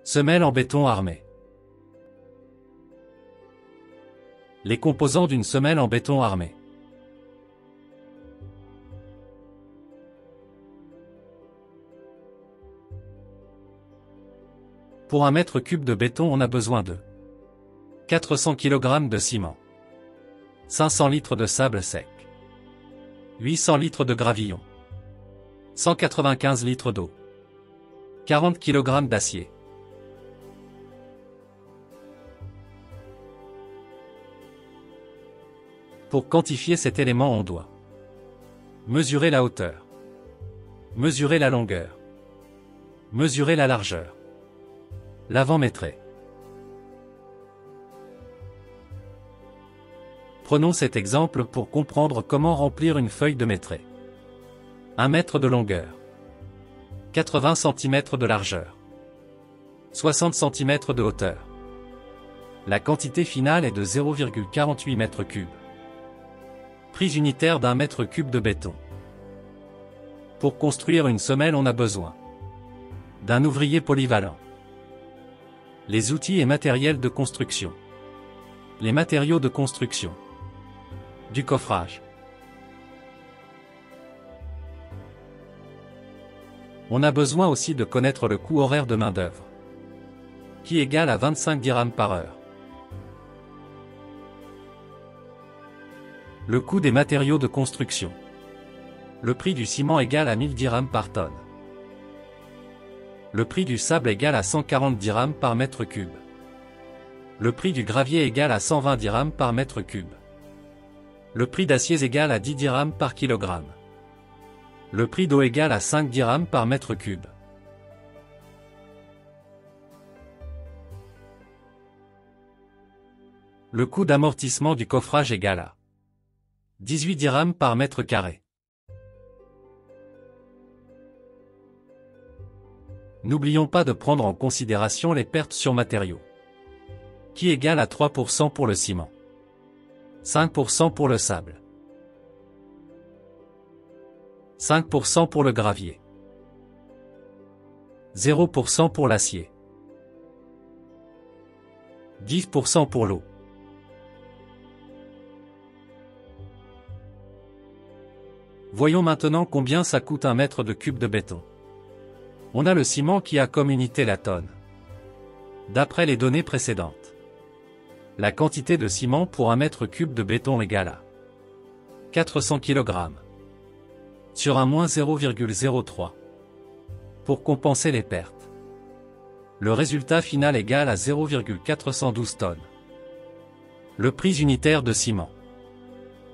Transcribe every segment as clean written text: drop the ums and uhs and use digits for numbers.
Semelle en béton armé. Les composants d'une semelle en béton armé. Pour un mètre cube de béton, on a besoin de 400 kg de ciment, 500 litres de sable sec, 800 litres de gravillon, 195 litres d'eau, 40 kg d'acier. Pour quantifier cet élément, on doit mesurer la hauteur, mesurer la longueur, mesurer la largeur, l'avant-métrer. Prenons cet exemple pour comprendre comment remplir une feuille de métré. 1 mètre de longueur, 80 cm de largeur, 60 cm de hauteur. La quantité finale est de 0,48 m3. Prise unitaire d'un mètre cube de béton. Pour construire une semelle, on a besoin d'un ouvrier polyvalent. Les outils et matériels de construction. Les matériaux de construction. Du coffrage. On a besoin aussi de connaître le coût horaire de main-d'œuvre, qui est égal à 25 dirhams par heure. Le coût des matériaux de construction. Le prix du ciment égal à 1000 dirhams par tonne. Le prix du sable égal à 140 dirhams par mètre cube. Le prix du gravier égal à 120 dirhams par mètre cube. Le prix d'acier égal à 10 dirhams par kilogramme. Le prix d'eau égal à 5 dirhams par mètre cube. Le coût d'amortissement du coffrage égal à 18 dirhams par mètre carré. N'oublions pas de prendre en considération les pertes sur matériaux, qui égale à 3% pour le ciment, 5% pour le sable, 5% pour le gravier, 0% pour l'acier, 10% pour l'eau. Voyons maintenant combien ça coûte un mètre de cube de béton. On a le ciment qui a comme unité la tonne. D'après les données précédentes, la quantité de ciment pour un mètre cube de béton égale à 400 kg sur un moins 0,03. Pour compenser les pertes, le résultat final égale à 0,412 tonnes. Le prix unitaire de ciment.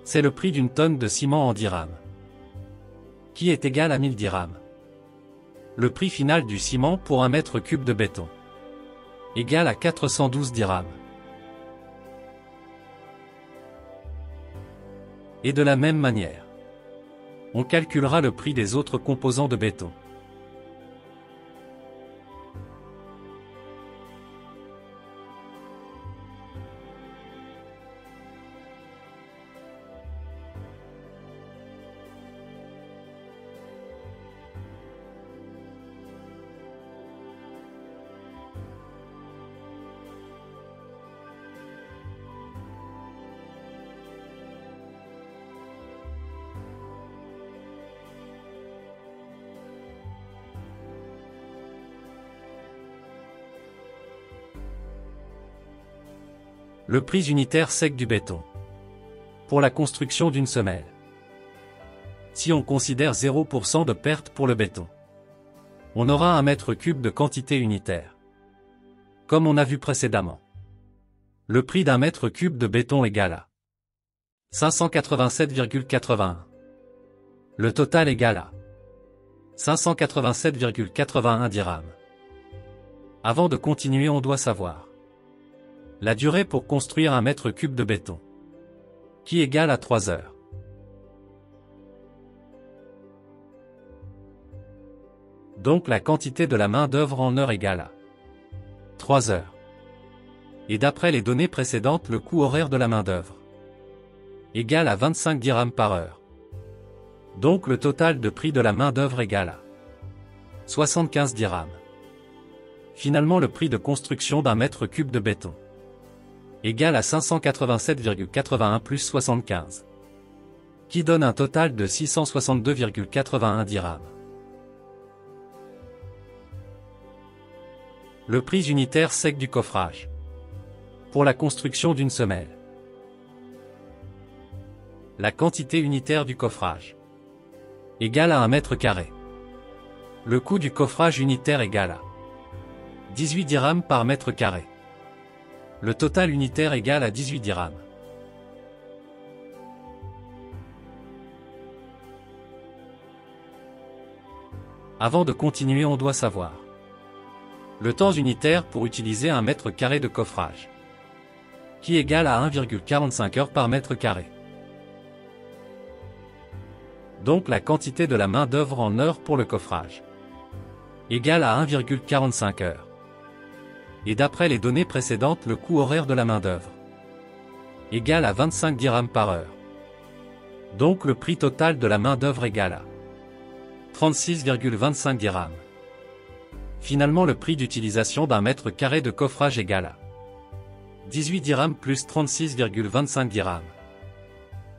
C'est le prix d'une tonne de ciment en dirhams, qui est égal à 1000 dirhams. Le prix final du ciment pour un mètre cube de béton, égal à 412 dirhams. Et de la même manière, on calculera le prix des autres composants de béton. Le prix unitaire sec du béton. Pour la construction d'une semelle. Si on considère 0% de perte pour le béton, on aura un mètre cube de quantité unitaire. Comme on a vu précédemment. Le prix d'un mètre cube de béton égal à 587,81. Le total égal à 587,81 dirhams. Avant de continuer, on doit savoir la durée pour construire un mètre cube de béton, qui égale à 3 heures. Donc la quantité de la main-d'œuvre en heures égale à 3 heures. Et d'après les données précédentes, le coût horaire de la main-d'œuvre égale à 25 dirhams par heure. Donc le total de prix de la main-d'œuvre égale à 75 dirhams. Finalement le prix de construction d'un mètre cube de béton égal à 587,81 plus 75. Qui donne un total de 662,81 dirhams. Le prix unitaire sec du coffrage. Pour la construction d'une semelle. La quantité unitaire du coffrage. Égale à 1 mètre carré. Le coût du coffrage unitaire égale à 18 dirhams par mètre carré. Le total unitaire égale à 18 dirhams. Avant de continuer, on doit savoir le temps unitaire pour utiliser 1 mètre carré de coffrage, qui égale à 1,45 heures par mètre carré. Donc la quantité de la main-d'œuvre en heures pour le coffrage égale à 1,45 heures. Et d'après les données précédentes, le coût horaire de la main-d'œuvre égale à 25 dirhams par heure. Donc le prix total de la main-d'œuvre égale à 36,25 dirhams. Finalement le prix d'utilisation d'un mètre carré de coffrage égale à 18 dirhams plus 36,25 dirhams.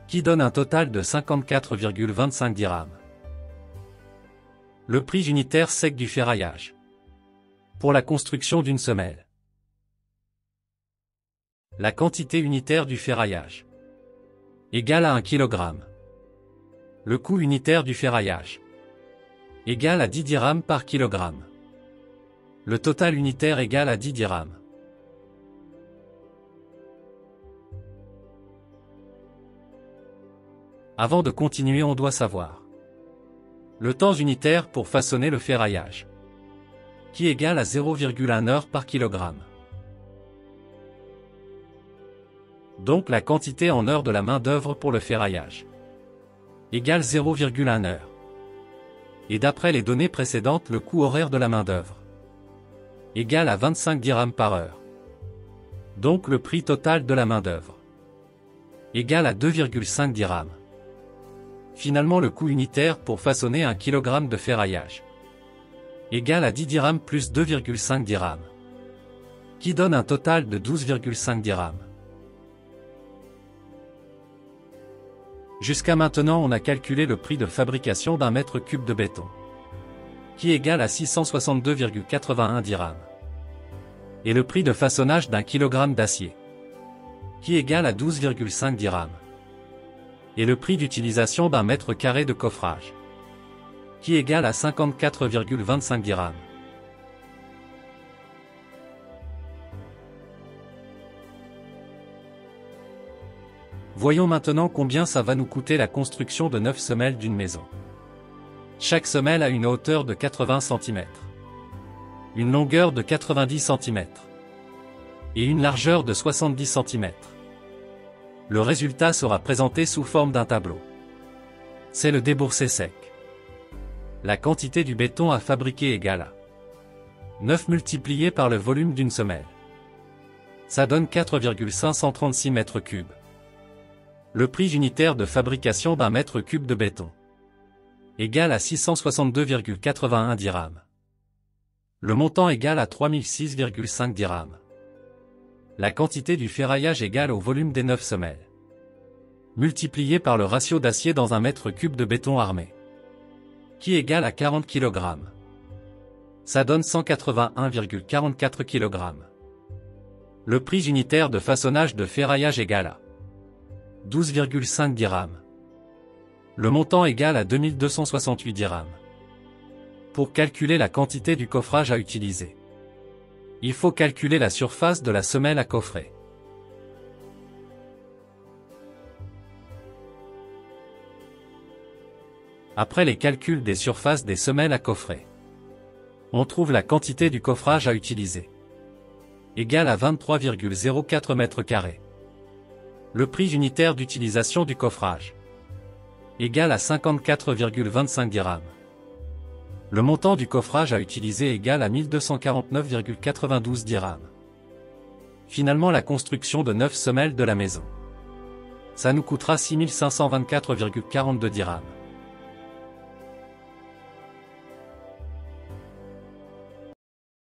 Qui donne un total de 54,25 dirhams. Le prix unitaire sec du ferraillage. Pour la construction d'une semelle. La quantité unitaire du ferraillage égale à 1 kg. Le coût unitaire du ferraillage égale à 10 dirhams par kilogramme. Le total unitaire égale à 10 dirhams. Avant de continuer, on doit savoir le temps unitaire pour façonner le ferraillage, qui égale à 0,1 heure par kilogramme. Donc la quantité en heures de la main-d'œuvre pour le ferraillage égale 0,1 heure. Et d'après les données précédentes, le coût horaire de la main-d'œuvre égale à 25 dirhams par heure. Donc le prix total de la main-d'œuvre égale à 2,5 dirhams. Finalement le coût unitaire pour façonner 1 kg de ferraillage égale à 10 dirhams plus 2,5 dirhams. Qui donne un total de 12,5 dirhams. Jusqu'à maintenant on a calculé le prix de fabrication d'un mètre cube de béton, qui égale à 662,81 dirhams. Et le prix de façonnage d'un kilogramme d'acier, qui égale à 12,5 dirhams. Et le prix d'utilisation d'un mètre carré de coffrage, qui égale à 54,25 dirhams. Voyons maintenant combien ça va nous coûter la construction de 9 semelles d'une maison. Chaque semelle a une hauteur de 80 cm, une longueur de 90 cm et une largeur de 70 cm. Le résultat sera présenté sous forme d'un tableau. C'est le déboursé sec. La quantité du béton à fabriquer égale à 9 multiplié par le volume d'une semelle. Ça donne 4,536 mètres cubes. Le prix unitaire de fabrication d'un mètre cube de béton égale à 662,81 dirhams. Le montant égale à 3006,5 dirhams. La quantité du ferraillage égale au volume des 9 semelles, multiplié par le ratio d'acier dans un mètre cube de béton armé, qui égale à 40 kg. Ça donne 181,44 kg. Le prix unitaire de façonnage de ferraillage égale à 12,5 dirhams. Le montant égale à 2268 dirhams. Pour calculer la quantité du coffrage à utiliser, il faut calculer la surface de la semelle à coffrer. Après les calculs des surfaces des semelles à coffrer, on trouve la quantité du coffrage à utiliser, égale à 23,04 mètres carrés. Le prix unitaire d'utilisation du coffrage, égale à 54,25 dirhams. Le montant du coffrage à utiliser égale à 1249,92 dirhams. Finalement la construction de 9 semelles de la maison, ça nous coûtera 6524,42 dirhams.